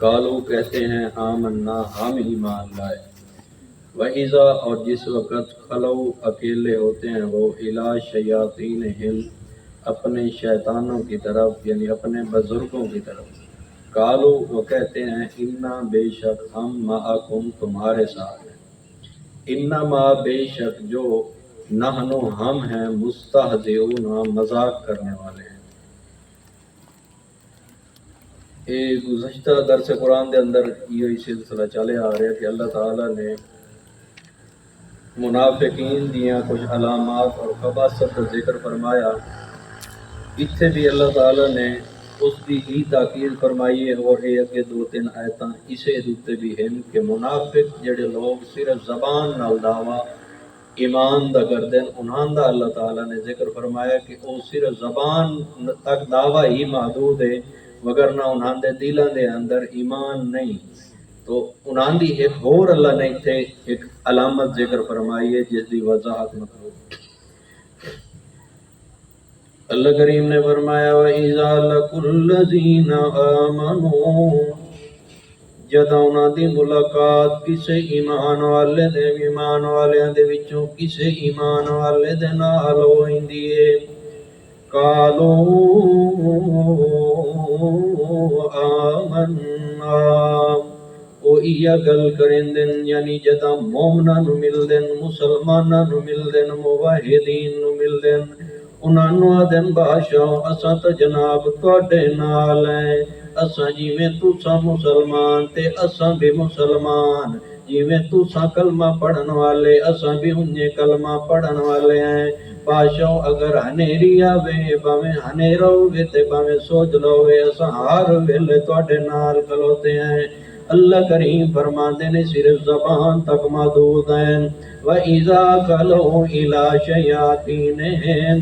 قالو کہتے ہیں آمنا ہم ایمان لائے، وَإِذَا اور جس وقت خلو اکیلے ہوتے ہیں وہ اِلیٰ شیاطینہم اپنے شیطانوں کی طرف یعنی اپنے بزرگوں کی طرف، قالو وہ کہتے ہیں انا بے شک ہم معکم تمہارے ساتھ ہیں، انما بے شک جو نحنو ہم ہیں مستہزئون مذاق کرنے والے ہیں۔ گزشتہ درس قرآن دے اندر یہ سلسلہ چلے آ رہا ہے کہ اللہ تعالیٰ نے منافقین دیاں کچھ علامات اور خباثت کا ذکر فرمایا، اتھے بھی اللہ تعالیٰ نے اس دی ہی تاکید فرمائی ہے، اور یہ اگے دو تین آیتاں اسے دوتے بھی ہیں کہ منافق جڑے لوگ صرف زبان نال دعویٰ ایمان دا کردن، انہاں دا اللہ تعالیٰ نے ذکر فرمایا کہ وہ صرف زبان تک دعویٰ ہی محدود ہے، وگرنہ انہاں دے دلوں دے اندر ایمان نہیں۔ تو انہاں دی ایک اور اللہ نے اتنے ایک علامت ذکر فرمائی ہے جس دی وضاحت مطلوب۔ اللہ کریم نے فرمایا وَإِذَا لَقُوا الَّذِينَ آمَنُوا جدہ انہاں دی ملاقات کسے ایمان والے دے وچوں کسے ایمان والے دے نال ہوندی ہے، قالوا آمنا او ایا گل کرندن یعنی جدہ مومناں نو ملدن، مسلماناں نو ملدن، موحدین نو ملدن، انہاں نو آدن بادشاہ اساں تا جناب تواڈے نال ہیں، اساں جیویں تساں مسلمان تے اساں بھی مسلمان، جیویں تساں کلمہ پڑھن والے اساں بھی انجے کلمہ پڑھن والے ہیں۔ بادشاہ اگر ہنیری آوے باویں ہنیرا ہوئے تے باویں سوج لوے اساں ہر ویلے تواڈے نال کھلوتے ہیں۔ اللہ کریم فرماندے نے صرف زبان تک محدود ہیں۔ وَإِذَا خَلَوْا إِلَىٰ شَيَاطِینِہِمْ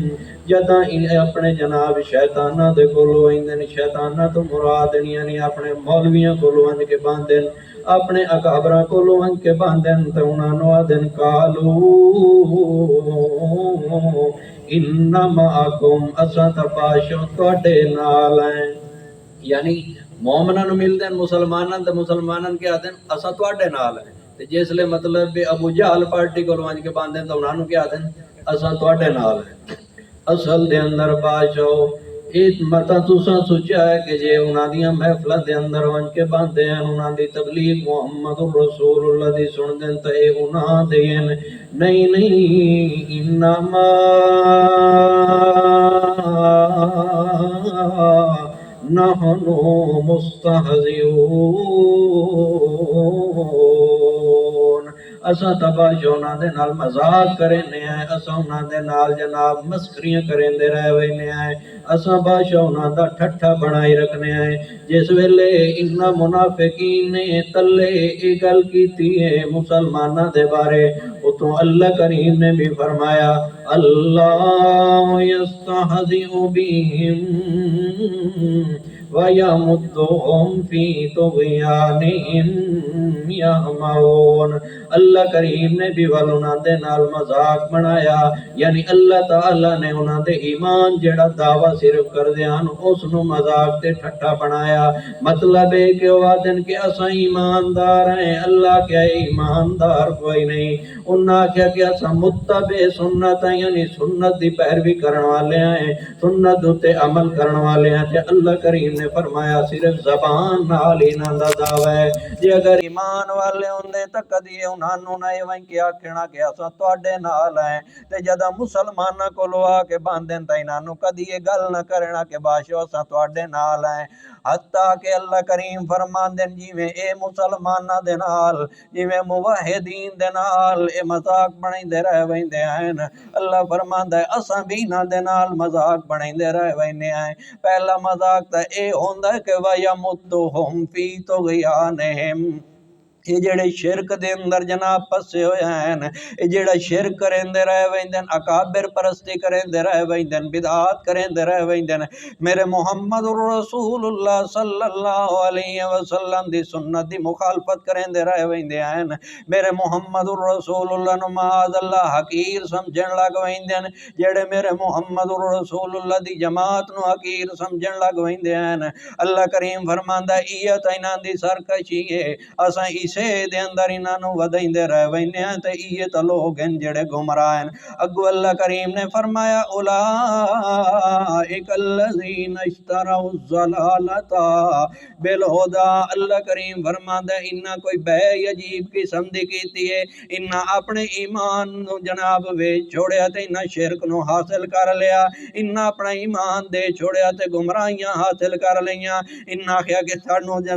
جداں اپنے جناب شیطانہ دے کولو آئندن، شیطانہ تو مراد یعنی اپنے مولویاں کولو آن کے باندن، اپنے اکابرہ کولو آن کے باندن تو انہاں نو آدن قالو انما معکم اساں تا پاشو تواڈے نال ہیں، یعنی مومناں نو ملدن مسلماناں تے مسلماناں کے آدن اساں تواڈے نال ہیں، تے جس لے مطلب ابو جہل پارٹی کولو آن کے باندن تو انہاں نو کیا آدن اساں تواڈے نال ہیں۔ اصل دے اندر بادشاہ ایک متا تساں سوچا ہے کہ جے انہاں دیاں محفلاں دے اندر ون کے باندے ہیں انہاں دی تبلیغ محمد رسول اللہ دی سن دین تے اے انہاں دین، نہیں نہیں انما نحن مستہزئون اساں تباشا انہاں دے نال مذاق کرنے ہیں، اساں انہاں دے نال جناب مسخریاں کرندے رہ وینے ہیں، اساں بادشاہ انہاں دا ٹھٹھا بنائی رکھنے ہیں۔ جس ویلے انہاں منافقین نے تلے اے گل کیتی ہے مسلماناں دے بارے، اتوں اللہ کریم نے بھی فرمایا اللہ یستہزئ بہم وَيَمُدُّهُمْ فِي طُغْيَانِهِمْ يَعْمَهُونَ اللہ کریم نے بھی انہاں دے نال مذاق بنایا، یعنی اللہ تعالیٰ نے انہاں دے ایمان جڑا دعویٰ صرف کر دیان اس نو مذاق تے ٹھٹا بنایا، مطلب ہے کہ وہ آدن کہ اساں ایماندار ہیں، اللہ کیا ایماندار کوئی نہیں، انہاں کیا کہ اساں متبع سنت ہیں یعنی سنت دی پیروی کرن والے ہیں، سنت تے عمل کرن والے ہیں، تے اللہ کریم نے فرمایا صرف زبان نال انہاں دا دعویٰ ہے، جے اگر ایمان والے ہوندے تے کدی انہاں نوں نہ ایویں کہ آکھنا کہ اساں تواڈے نال ہیں، تے جداں مسلماناں کولوں آ کے باندن تے انہاں نوں کدی یہ گل نہ کرنا کہ بادشاہ اساں تواڈے نال ہیں، حتیٰ کہ اللہ کریم فرماندے جیویں اے مسلماناں دے نال جیویں موحدین دے نال اے مذاق بنائندے رہ ویندے ہیں، اللہ فرماندا ہے اساں بھی انہاں دے نال مذاق بنائندے رہ ویندے ہیں۔ پہلا مذاق تے اے ہوندا ہے کہ وَيَمُدُّهُمْ فِي طُغْيَانِهِمْ یہ جڑے شرک دے اندر جناب پسے ہوئے ہیں، یہ جڑا شرک کریں دے رہے ویندن، اکابر پرستی کریں دے رہے ویندن، بدعات کریں دے رہے ویندن، میرے محمد الرسول اللہ صلی اللہ علیہ وسلم دی سنت دی مخالفت کریں دے رہے ویندے ہیں، میرے محمد الرسول اللہ نو معاذ اللہ حقیر سمجھن لگ ویندن، جڑے میرے محمد الرسول اللہ دی جماعت نو حقیر سمجھن لگ ویندے ہیں۔ اللہ کریم فرماندا ایت انہاں دی سرکشی ہے، اساں اسے دے اندر انہاں نو ودائیندے رہ ویندے ہیں تے یہ تے لوگ ہیں جڑے گمراہ ہیں۔ اگو اللہ کریم نے فرمایا اولئک الذین اشتروا الضلالۃ بالہدی، اللہ کریم فرماندا انہاں کوئی بے عجیب قسم دی کیتی ہے، انہاں اپنے ایمان نو جناب ویچ چھوڑیا تے انہاں شرک نو حاصل کر لیا، انہاں اپنا ایمان دے چھوڑیا تے گمراہیاں حاصل کر لیاں، انہاں کہیا کہ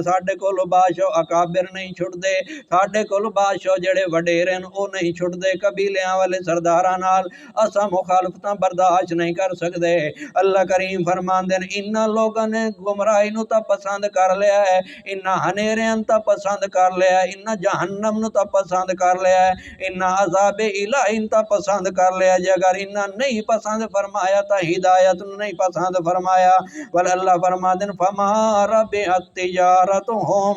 ساڈے کول بادشاہ اکابر نہیں چھڑ دے، ساڈے کول بادشاہ جڑے وڈیرے ہیں او نہیں چھڑ دے، قبیلیاں والے سرداراں نال اساں مخالفتاں برداشت نہیں کر سکدے۔ اللہ کریم فرماندے نے انہاں لوگاں نے گمراہی نو تا پسند کر لیا ہے، انہاں ہنیریاں تا پسند کر لیا ہے، انہاں جہنم نو تا پسند کر لیا ہے، انہاں عذاب الہی تا پسند کر لیا ہے۔ جے اگر انہاں نہیں پسند فرمایا تا ہدایت نو نہیں پسند فرمایا، ول اللہ فرماندے نے فما ربحت تجارتہم،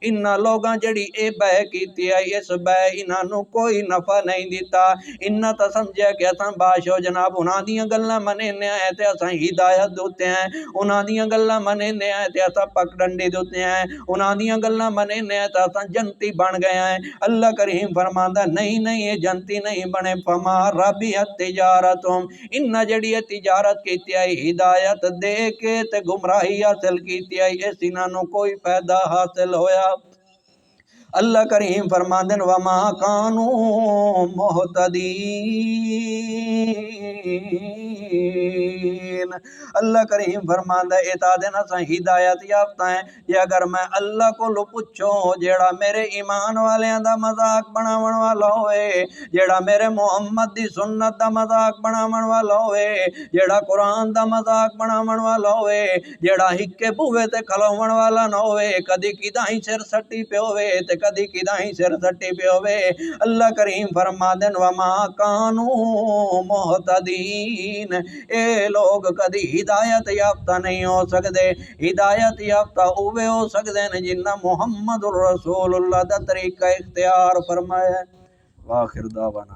انہاں لوگاں جڑی اے بے کیتی ہے، اس بے انہاں نو کوئی نفع نہیں دیتا، انہاں تا سمجھیا کہ اساں بادشاہ جناب انہاں دیاں گلاں مننے ہیں تے اساں ہدایت دوتے ہیں، انہاں دیاں گلاں مننے ہیں تے اساں پگڈنڈی دوتے ہیں، انہاں دیاں گلاں مننے ہیں تے اساں جنتی بن گئے ہیں۔ اللہ کریم فرماندا نہیں نہیں یہ جنتی نہیں بنے، فما ربحت تجارتہم، انہاں جڑی تجارت کیتی ہے ہدایت دے کے تے گمراہی حاصل کیتی ہے، اس انہاں نو کوئی فائدہ حاصل ہویا۔ اللہ کریم فرماندے ہیں وما کانوا مہتدین، اللہ کریم فرماندا ہے اتا دن اساں ہدایت یافتہ ہیں، یہ اگر میں اللہ کو پوچھو جیڑا میرے ایمان والیاں دا مذاق بناون والا ہوئے، جیڑا میرے محمد دی سنت دا مذاق بناون والا ہوئے، جیڑا قرآن دا مذاق بناون والا ہوئے، جیڑا ہکے بوئے تے کھلوون والا نہ ہوئے، کدی کدائیں سر سٹی پہ ہوئے تے کدی کدائیں سر سٹی پہ ہوئے، اللہ کریم فرماندے ہیں وما کانوا مہتدین، اے لوگ کدی ہدایت یافتہ نہیں ہو سکدے، ہدایت یافتہ اوے ہو سکدے ہیں جنہاں محمد الرسول اللہ دا طریقہ اختیار فرمایا ہے۔ واخر دعوانا